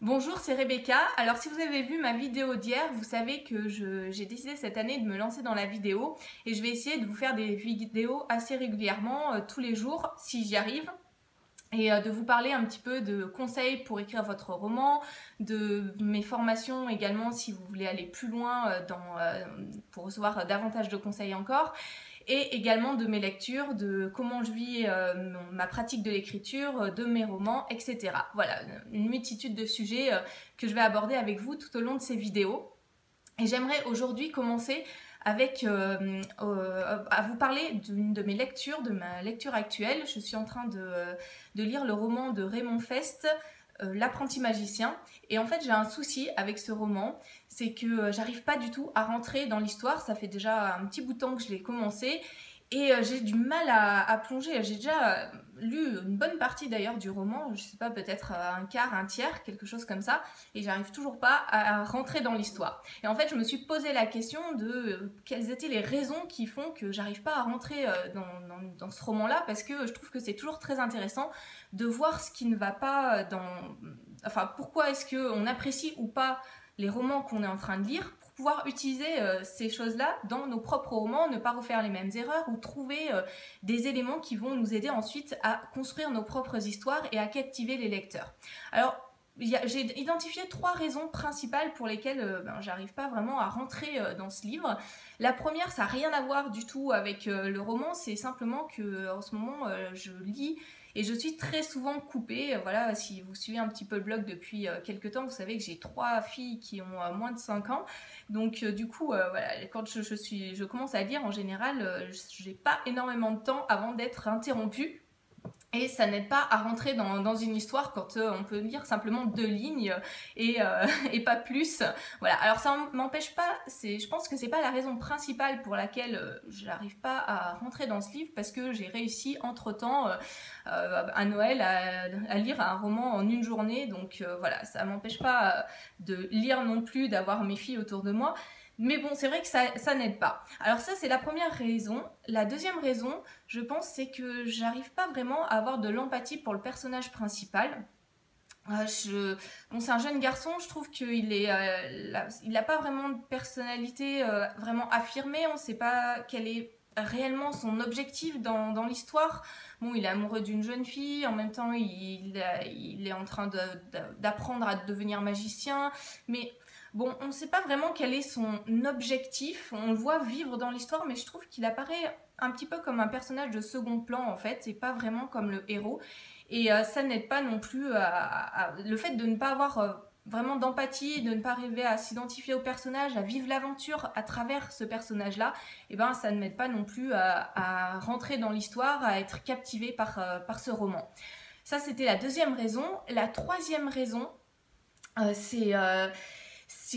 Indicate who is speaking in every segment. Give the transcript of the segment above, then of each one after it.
Speaker 1: Bonjour, c'est Rebecca. Alors si vous avez vu ma vidéo d'hier, vous savez que j'ai décidé cette année de me lancer dans la vidéo et je vais essayer de vous faire des vidéos assez régulièrement, tous les jours, si j'y arrive. Et de vous parler un petit peu de conseils pour écrire votre roman, de mes formations également si vous voulez aller plus loin pour recevoir davantage de conseils encore, et également de mes lectures, de comment je vis ma pratique de l'écriture, de mes romans, etc. Voilà, une multitude de sujets que je vais aborder avec vous tout au long de ces vidéos. Et j'aimerais aujourd'hui commencer avec à vous parler d'une de mes lectures, de ma lecture actuelle. Je suis en train de lire le roman de Raymond Fest, L'apprenti magicien. Et en fait, j'ai un souci avec ce roman, c'est que j'arrive pas du tout à rentrer dans l'histoire. Ça fait déjà un petit bout de temps que je l'ai commencé. Et j'ai du mal à plonger. J'ai déjà lu une bonne partie d'ailleurs du roman, je sais pas, peut-être un quart, un tiers, quelque chose comme ça, et j'arrive toujours pas à rentrer dans l'histoire. Et en fait, je me suis posé la question de quelles étaient les raisons qui font que j'arrive pas à rentrer dans ce roman-là, parce que je trouve que c'est toujours très intéressant de voir ce qui ne va pas Enfin, pourquoi est-ce qu'on apprécie ou pas les romans qu'on est en train de lire, pouvoir utiliser ces choses-là dans nos propres romans, ne pas refaire les mêmes erreurs ou trouver des éléments qui vont nous aider ensuite à construire nos propres histoires et à captiver les lecteurs. Alors, j'ai identifié 3 raisons principales pour lesquelles j'arrive pas vraiment à rentrer dans ce livre. La première, ça n'a rien à voir du tout avec le roman, c'est simplement que en ce moment je lis et je suis très souvent coupée. Voilà, si vous suivez un petit peu le blog depuis quelques temps, vous savez que j'ai 3 filles qui ont moins de 5 ans. Donc du coup, voilà, quand je commence à lire, en général, j'ai pas énormément de temps avant d'être interrompue. Et ça n'aide pas à rentrer dans une histoire quand on peut lire simplement 2 lignes et pas plus. Voilà. Alors ça m'empêche pas, je pense que c'est pas la raison principale pour laquelle je n'arrive pas à rentrer dans ce livre, parce que j'ai réussi entre-temps à Noël à lire un roman en une journée. Donc voilà, ça m'empêche pas de lire non plus, d'avoir mes filles autour de moi. Mais bon, c'est vrai que ça n'aide pas. Alors ça, c'est la première raison. La deuxième raison, je pense, c'est que j'arrive pas vraiment à avoir de l'empathie pour le personnage principal. Bon, c'est un jeune garçon, je trouve qu'il il n'a pas vraiment de personnalité vraiment affirmée. On ne sait pas quel est réellement son objectif dans l'histoire. Bon, il est amoureux d'une jeune fille, en même temps il est en train d'apprendre à devenir magicien, mais bon, on ne sait pas vraiment quel est son objectif. On le voit vivre dans l'histoire, mais je trouve qu'il apparaît un petit peu comme un personnage de second plan en fait, et pas vraiment comme le héros. Et ça n'aide pas non plus le fait de ne pas avoir vraiment d'empathie, de ne pas arriver à s'identifier au personnage, à vivre l'aventure à travers ce personnage-là, et ben ça ne m'aide pas non plus à rentrer dans l'histoire, à être captivée par ce roman. Ça, c'était la deuxième raison. La troisième raison, c'est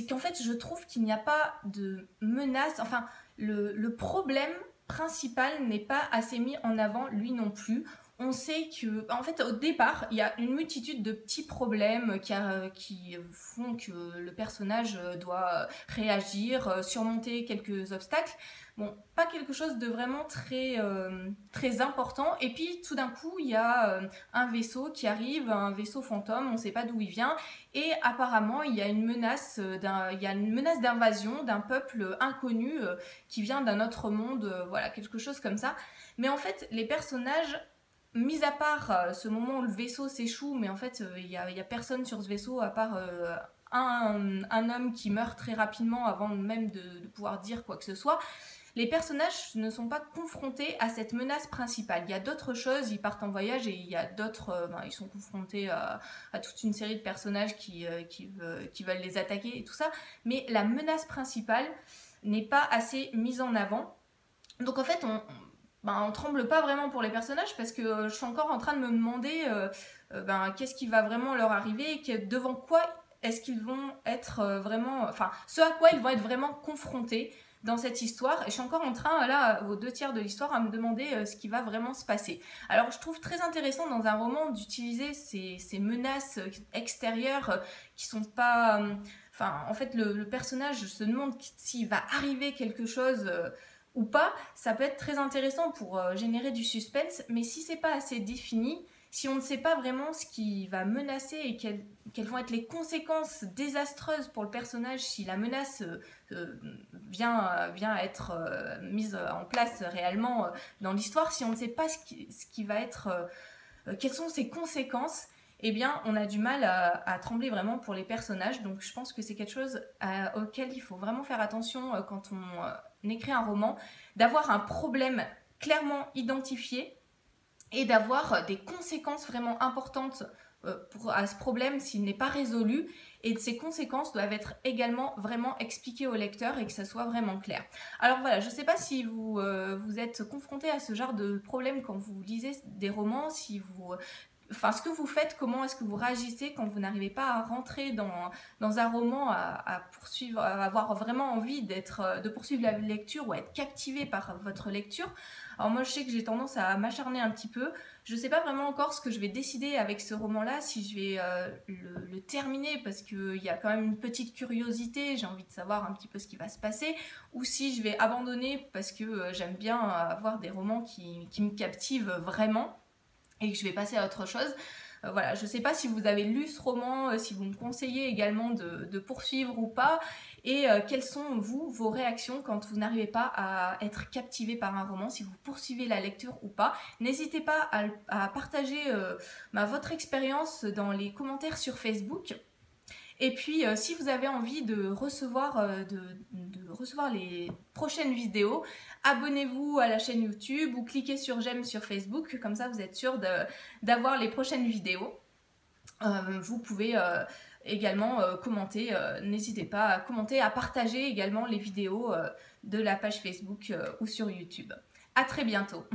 Speaker 1: qu'en fait, je trouve qu'il n'y a pas de menace. Enfin, le problème principal n'est pas assez mis en avant, lui non plus. On sait que, en fait, au départ, il y a une multitude de petits problèmes qui font que le personnage doit réagir, surmonter quelques obstacles. Bon, pas quelque chose de vraiment très important. Et puis, tout d'un coup, il y a un vaisseau qui arrive, un vaisseau fantôme, on ne sait pas d'où il vient. Et apparemment, il y a une menace d'invasion d'un peuple inconnu qui vient d'un autre monde, voilà, quelque chose comme ça. Mais en fait, les personnages, mis à part ce moment où le vaisseau s'échoue, mais en fait, il y a personne sur ce vaisseau à part un homme qui meurt très rapidement avant même de pouvoir dire quoi que ce soit. Les personnages ne sont pas confrontés à cette menace principale. Il y a d'autres choses, ils partent en voyage et il y a d'autres, ils sont confrontés à toute une série de personnages qui veulent les attaquer et tout ça. Mais la menace principale n'est pas assez mise en avant. Donc en fait, on tremble pas vraiment pour les personnages, parce que je suis encore en train de me demander qu'est-ce qui va vraiment leur arriver, et devant quoi est-ce qu'ils vont être vraiment... Enfin, ce à quoi ils vont être vraiment confrontés dans cette histoire. Et je suis encore en train, là, aux 2 tiers de l'histoire, à me demander ce qui va vraiment se passer. Alors, je trouve très intéressant dans un roman d'utiliser ces menaces extérieures qui sont pas... Enfin, en fait, le personnage se demande s'il va arriver quelque chose... ou pas, ça peut être très intéressant pour générer du suspense, mais si c'est pas assez défini, si on ne sait pas vraiment ce qui va menacer et quelles vont être les conséquences désastreuses pour le personnage si la menace vient être mise en place réellement dans l'histoire, si on ne sait pas ce qui va être, quelles sont ses conséquences, eh bien, on a du mal à trembler vraiment pour les personnages. Donc, je pense que c'est quelque chose auquel il faut vraiment faire attention quand on écrit un roman, d'avoir un problème clairement identifié et d'avoir des conséquences vraiment importantes à ce problème s'il n'est pas résolu, et ces conséquences doivent être également vraiment expliquées au lecteur et que ça soit vraiment clair. Alors voilà, je ne sais pas si vous êtes confronté à ce genre de problème quand vous lisez des romans, si vous... Enfin, ce que vous faites, comment est-ce que vous réagissez quand vous n'arrivez pas à rentrer dans un roman, à poursuivre, à avoir vraiment envie de poursuivre la lecture ou à être captivé par votre lecture. Alors moi, je sais que j'ai tendance à m'acharner un petit peu. Je ne sais pas vraiment encore ce que je vais décider avec ce roman-là, si je vais le terminer parce qu'il y a quand même une petite curiosité, j'ai envie de savoir un petit peu ce qui va se passer, ou si je vais abandonner parce que j'aime bien avoir des romans qui me captivent vraiment et que je vais passer à autre chose. Voilà, je ne sais pas si vous avez lu ce roman, si vous me conseillez également de poursuivre ou pas, et quelles sont, vos réactions quand vous n'arrivez pas à être captivé par un roman, si vous poursuivez la lecture ou pas. N'hésitez pas à partager votre expérience dans les commentaires sur Facebook. Et puis, si vous avez envie de recevoir les prochaines vidéos, abonnez-vous à la chaîne YouTube ou cliquez sur j'aime sur Facebook, comme ça vous êtes sûr d'avoir les prochaines vidéos. Vous pouvez également commenter, n'hésitez pas à commenter, à partager également les vidéos de la page Facebook ou sur YouTube. À très bientôt.